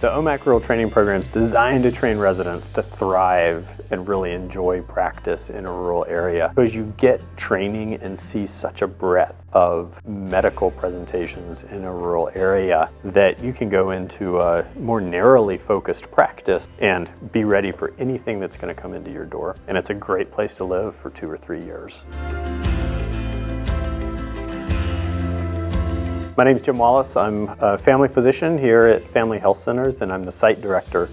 The OMAC Rural Training Program is designed to train residents to thrive and really enjoy practice in a rural area, because you get training and see such a breadth of medical presentations in a rural area that you can go into a more narrowly focused practice and be ready for anything that's going to come into your door. And it's a great place to live for 2 or 3 years. My name is Jim Wallace. I'm a family physician here at Family Health Centers, and I'm the site director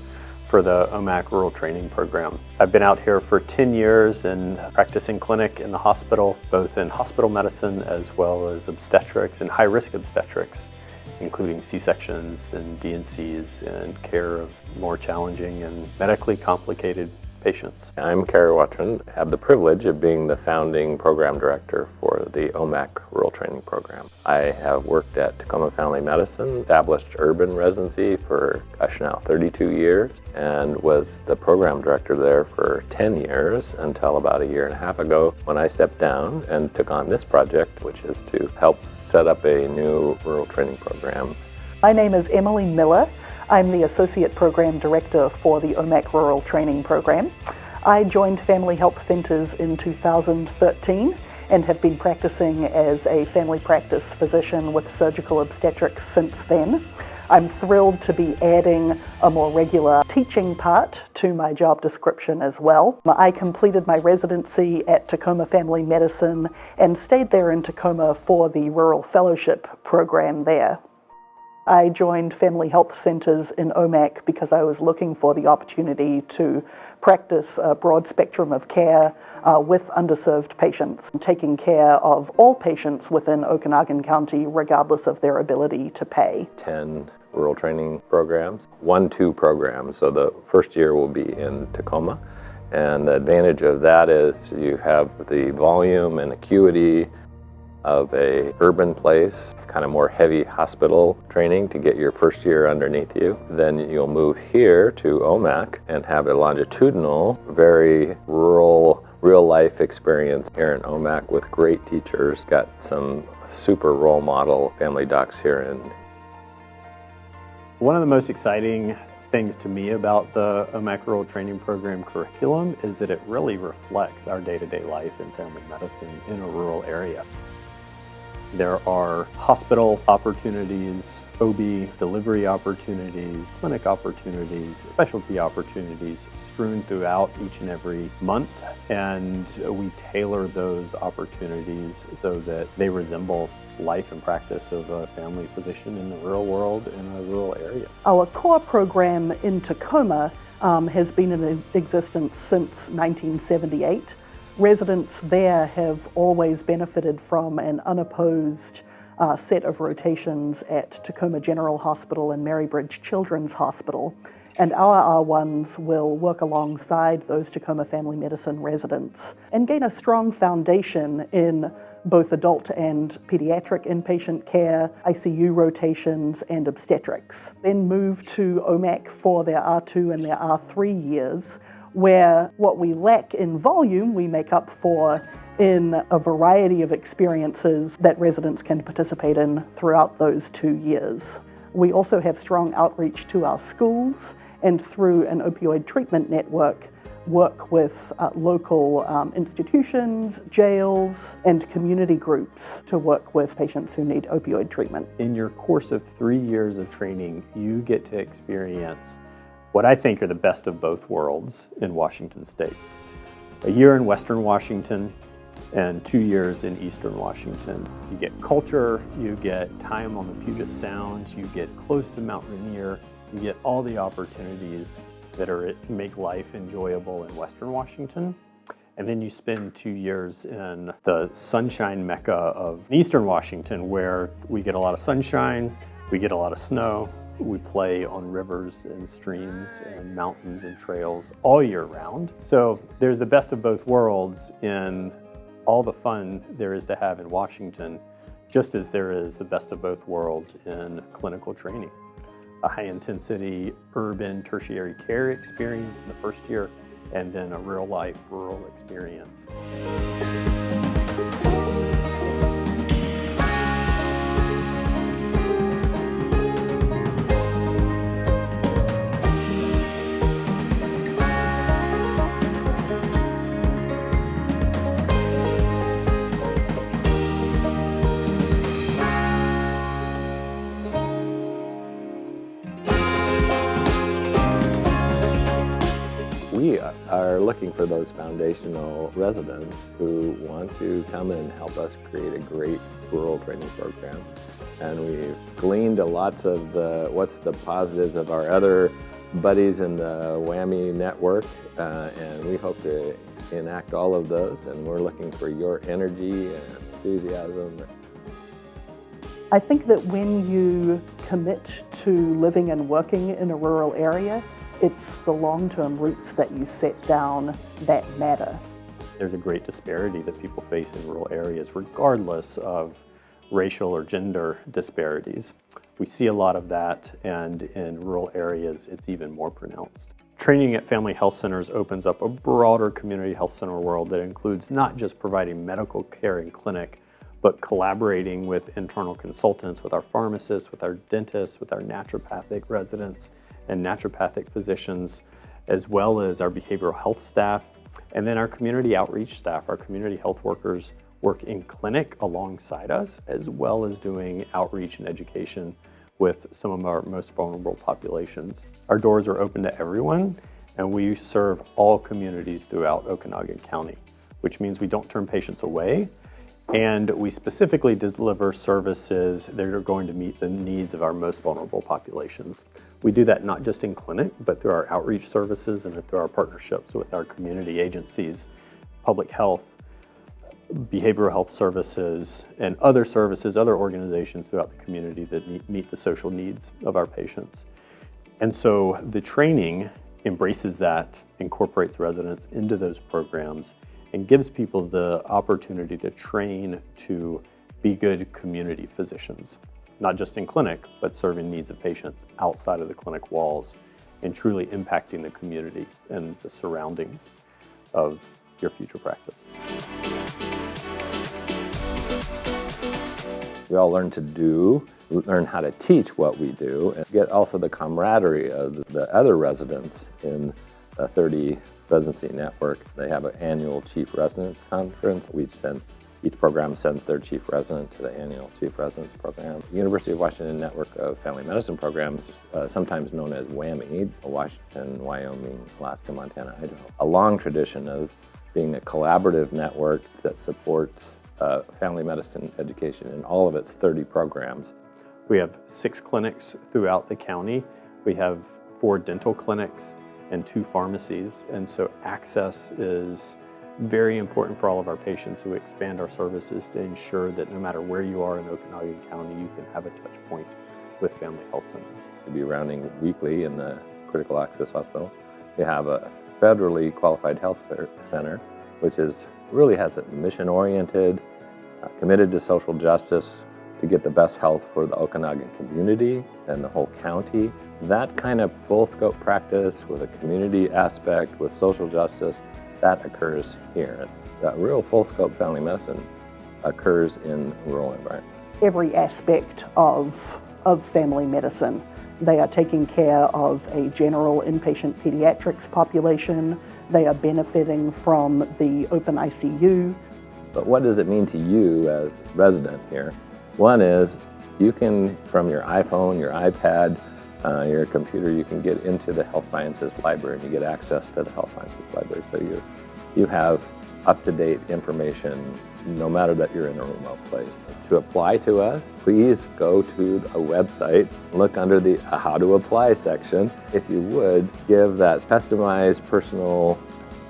for the OMAC Rural Training Program. I've been out here for 10 years and practicing clinic in the hospital, both in hospital medicine as well as obstetrics and high-risk obstetrics, including C-sections and D&Cs and care of more challenging and medically complicated patients. I'm Kerry Watron. I have the privilege of being the founding program director for the OMAC Rural Training Program. I have worked at Tacoma Family Medicine, established urban residency for, now 32 years, and was the program director there for 10 years until about 1.5 years ago when I stepped down and took on this project, which is to help set up a new rural training program. My name is Emily Miller. I'm the Associate Program Director for the OMAC Rural Training Program. I joined Family Health Centers in 2013 and have been practicing as a family practice physician with surgical obstetrics since then. I'm thrilled to be adding a more regular teaching part to my job description as well. I completed my residency at Tacoma Family Medicine and stayed there in Tacoma for the Rural Fellowship program there. I joined Family Health Centers in OMAC because I was looking for the opportunity to practice a broad spectrum of care with underserved patients, taking care of all patients within Okanogan County regardless of their ability to pay. 10 rural training programs, 1-2 programs, so the first year will be in Tacoma, and the advantage of that is you have the volume and acuity of a urban place, kind of more heavy hospital training to get your first year underneath you. Then you'll move here to OMAC and have a longitudinal, very rural, real-life experience here in OMAC with great teachers. Got some super role model family docs here. One of the most exciting things to me about the OMAC Rural Training Program curriculum is that it really reflects our day-to-day life in family medicine in a rural area. There are hospital opportunities, OB delivery opportunities, clinic opportunities, specialty opportunities strewn throughout each and every month, and we tailor those opportunities so that they resemble life and practice of a family physician in the real world in a rural area. Our core program in Tacoma has been in existence since 1978. Residents there have always benefited from an unopposed set of rotations at Tacoma General Hospital and Marybridge Children's Hospital, and our R1s will work alongside those Tacoma Family Medicine residents and gain a strong foundation in both adult and pediatric inpatient care, ICU rotations, and obstetrics. Then move to OMAC for their R2 and their R3 years, where what we lack in volume we make up for in a variety of experiences that residents can participate in throughout those 2 years. We also have strong outreach to our schools, and through an opioid treatment network, work with local institutions, jails, and community groups to work with patients who need opioid treatment. In your course of 3 years of training, you get to experience what I think are the best of both worlds in Washington State. A year in Western Washington and 2 years in Eastern Washington. You get culture, you get time on the Puget Sound, you get close to Mount Rainier, you get all the opportunities that make life enjoyable in Western Washington. And then you spend 2 years in the sunshine mecca of Eastern Washington, where we get a lot of sunshine, we get a lot of snow, we play on rivers and streams and mountains and trails all year round. So there's the best of both worlds in all the fun there is to have in Washington, just as there is the best of both worlds in clinical training. A high-intensity urban tertiary care experience in the first year, and then a real-life rural experience. we are looking for those foundational residents who want to come and help us create a great rural training program. And we've gleaned lots of what's the positives of our other buddies in the WWAMI network, and we hope to enact all of those, and we're looking for your energy and enthusiasm. I think that when you commit to living and working in a rural area, it's the long-term roots that you set down that matter. There's a great disparity that people face in rural areas, regardless of racial or gender disparities. We see a lot of that, and in rural areas, it's even more pronounced. Training at family health centers opens up a broader community health center world that includes not just providing medical care in clinic, but collaborating with internal consultants, with our pharmacists, with our dentists, with our naturopathic residents and naturopathic physicians, as well as our behavioral health staff, and then our community outreach staff. Our community health workers work in clinic alongside us, as well as doing outreach and education with some of our most vulnerable populations. Our doors are open to everyone, and we serve all communities throughout Okanogan County, which means we don't turn patients away, and we specifically deliver services that are going to meet the needs of our most vulnerable populations. We do that not just in clinic, but through our outreach services and through our partnerships with our community agencies, public health, behavioral health services, and other services, other organizations throughout the community that meet the social needs of our patients. And so the training embraces that, incorporates residents into those programs, and gives people the opportunity to train to be good community physicians, not just in clinic, but serving needs of patients outside of the clinic walls and truly impacting the community and the surroundings of your future practice. We all learn to do, learn how to teach what we do, and get also the camaraderie of the other residents in the 30 residency network. They have an annual Chief Residents Conference. Each program sends their Chief Resident to the annual Chief Residents Program. The University of Washington Network of Family Medicine Programs, sometimes known as WWAMI, Washington, Wyoming, Alaska, Montana, Idaho. A long tradition of being a collaborative network that supports family medicine education in all of its 30 programs. We have 6 clinics throughout the county. We have 4 dental clinics and 2 pharmacies, and so access is very important for all of our patients. Who expand our services to ensure that no matter where you are in Okanogan County, you can have a touch point with family health centers. We'll be rounding weekly in the critical access hospital. We have a federally qualified health center, which really has a mission-oriented, committed to social justice, to get the best health for the Okanogan community and the whole county. That kind of full scope practice with a community aspect, with social justice, that occurs here. That real full scope family medicine occurs in rural environments. Every aspect of family medicine. They are taking care of a general inpatient pediatrics population. They are benefiting from the open ICU. But what does it mean to you as a resident here? One is you can, from your iPhone, your iPad, your computer, you can get into the health sciences library and you get access to the health sciences library. So you have up-to-date information no matter that you're in a remote place. To apply to us, please go to a website, look under the How to Apply section. If you would, give that customized personal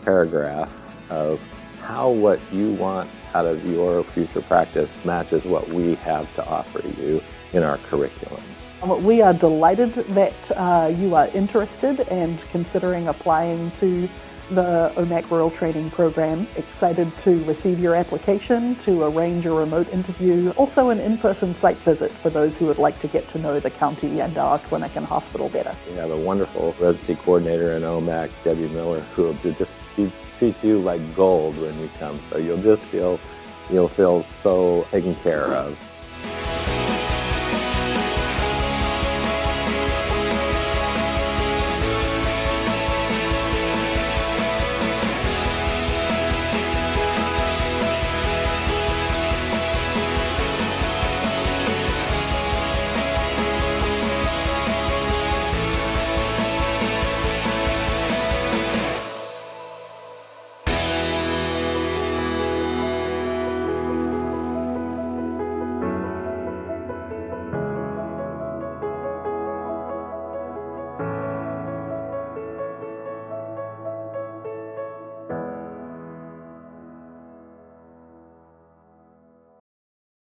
paragraph of how what you want out of your future practice matches what we have to offer you in our curriculum. We are delighted that you are interested and considering applying to the OMAC Rural Training Program. Excited to receive your application, to arrange a remote interview, also an in-person site visit for those who would like to get to know the county and our clinic and hospital better. We have a wonderful residency coordinator in OMAC, Debbie Miller, who will just treat you like gold when you come. So you'll feel so taken care of.